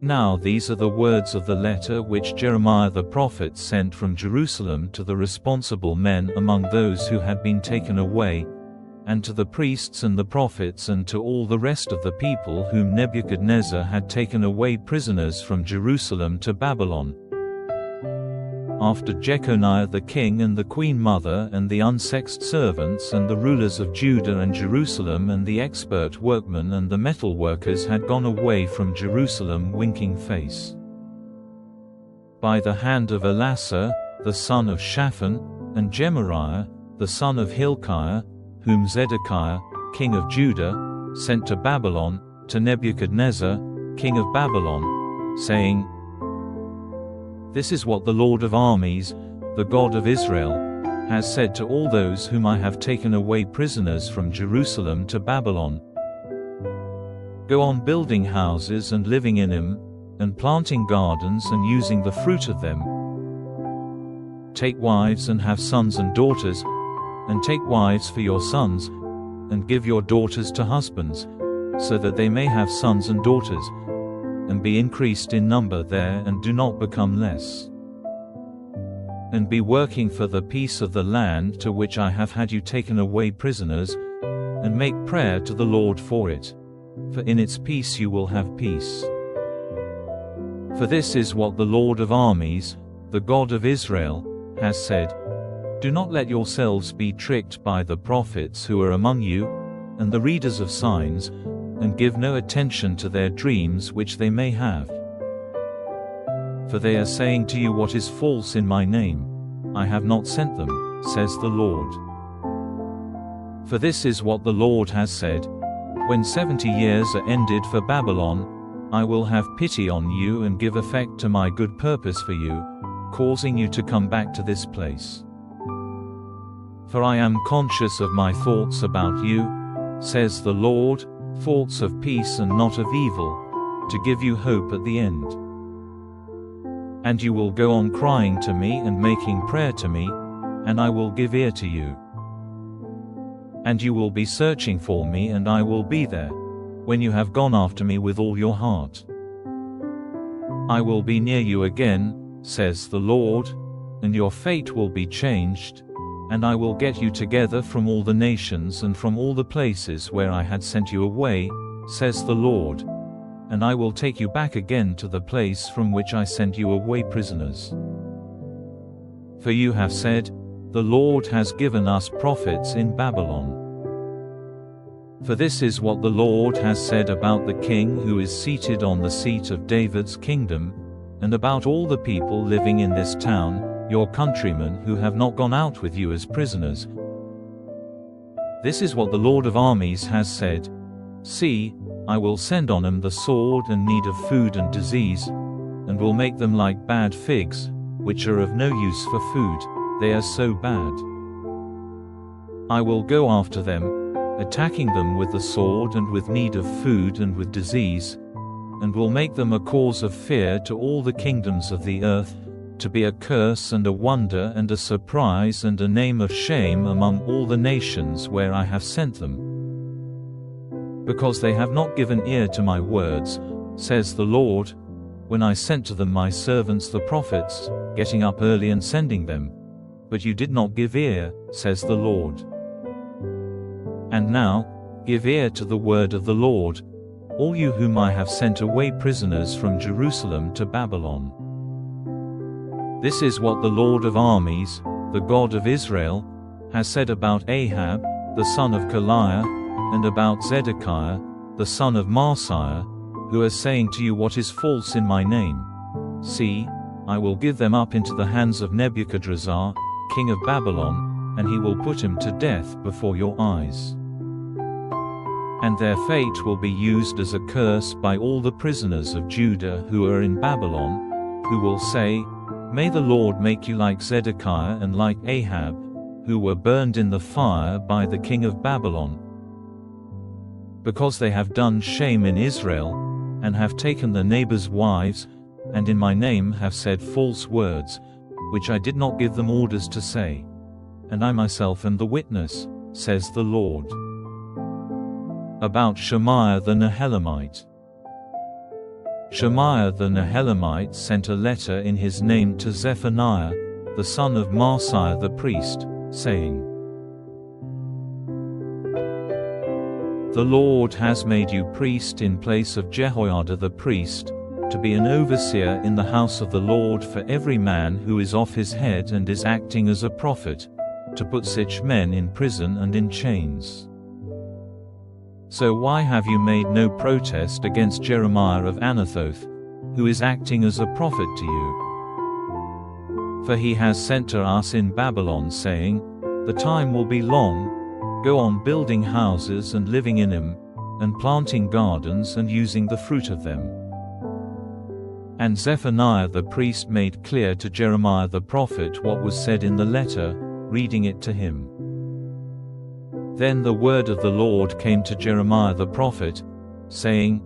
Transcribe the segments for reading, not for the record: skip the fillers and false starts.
Now these are the words of the letter which Jeremiah the prophet sent from Jerusalem to the responsible men among those who had been taken away, and to the priests and the prophets and to all the rest of the people whom Nebuchadnezzar had taken away prisoners from Jerusalem to Babylon. After Jeconiah the king and the queen mother and the unsexed servants and the rulers of Judah and Jerusalem and the expert workmen and the metal workers had gone away from Jerusalem winking face, by the hand of Elasah, the son of Shaphan, and Gemariah, the son of Hilkiah, whom Zedekiah, king of Judah, sent to Babylon, to Nebuchadnezzar, king of Babylon, saying, "This is what the Lord of armies, the God of Israel, has said to all those whom I have taken away prisoners from Jerusalem to Babylon. Go on building houses and living in them, and planting gardens and using the fruit of them. Take wives and have sons and daughters, and take wives for your sons, and give your daughters to husbands, so that they may have sons and daughters, and be increased in number there and do not become less. And be working for the peace of the land to which I have had you taken away prisoners, and make prayer to the Lord for it, for in its peace you will have peace. For this is what the Lord of armies, the God of Israel, has said, do not let yourselves be tricked by the prophets who are among you, and the readers of signs, and give no attention to their dreams which they may have. For they are saying to you what is false in my name. I have not sent them, says the Lord. For this is what the Lord has said, when 70 years are ended for Babylon, I will have pity on you and give effect to my good purpose for you, causing you to come back to this place. For I am conscious of my thoughts about you, says the Lord, thoughts of peace and not of evil, to give you hope at the end. And you will go on crying to me and making prayer to me, and I will give ear to you. And you will be searching for me, and I will be there, when you have gone after me with all your heart. I will be near you again, says the Lord, and your fate will be changed, and I will get you together from all the nations and from all the places where I had sent you away, says the Lord, and I will take you back again to the place from which I sent you away prisoners. For you have said, the Lord has given us prophets in Babylon. For this is what the Lord has said about the king who is seated on the seat of David's kingdom, and about all the people living in this town, your countrymen who have not gone out with you as prisoners. This is what the Lord of armies has said, see, I will send on them the sword and need of food and disease, and will make them like bad figs, which are of no use for food, they are so bad. I will go after them, attacking them with the sword and with need of food and with disease, and will make them a cause of fear to all the kingdoms of the earth, to be a curse and a wonder and a surprise and a name of shame among all the nations where I have sent them. Because they have not given ear to my words, says the Lord, when I sent to them my servants the prophets, getting up early and sending them. But you did not give ear, says the Lord. And now, give ear to the word of the Lord, all you whom I have sent away prisoners from Jerusalem to Babylon. This is what the Lord of armies, the God of Israel, has said about Ahab, the son of Kaliah, and about Zedekiah, the son of Maaseiah, who are saying to you what is false in my name. See, I will give them up into the hands of Nebuchadnezzar, king of Babylon, and he will put him to death before your eyes. And their fate will be used as a curse by all the prisoners of Judah who are in Babylon, who will say, May the Lord make you like Zedekiah and like Ahab, who were burned in the fire by the king of Babylon. Because they have done shame in Israel, and have taken their neighbors' wives, and in my name have said false words, which I did not give them orders to say. And I myself am the witness, says the Lord. About Shemaiah the Nehelamite. Shemaiah the Nehelamite sent a letter in his name to Zephaniah, the son of Maaseiah the priest, saying, The Lord has made you priest in place of Jehoiada the priest, to be an overseer in the house of the Lord for every man who is off his head and is acting as a prophet, to put such men in prison and in chains. So why have you made no protest against Jeremiah of Anathoth, who is acting as a prophet to you? For he has sent to us in Babylon, saying, The time will be long, go on building houses and living in them, and planting gardens and using the fruit of them. And Zephaniah the priest made clear to Jeremiah the prophet what was said in the letter, reading it to him. Then the word of the Lord came to Jeremiah the prophet, saying,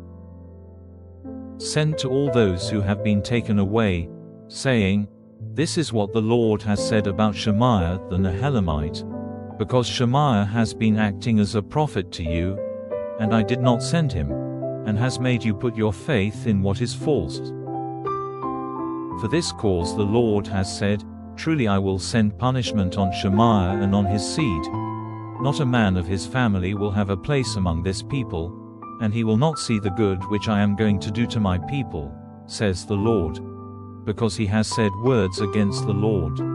Send to all those who have been taken away, saying, This is what the Lord has said about Shemaiah the Nehelamite, because Shemaiah has been acting as a prophet to you, and I did not send him, and has made you put your faith in what is false. For this cause the Lord has said, Truly I will send punishment on Shemaiah and on his seed. Not a man of his family will have a place among this people, and he will not see the good which I am going to do to my people, says the Lord, because he has said words against the Lord.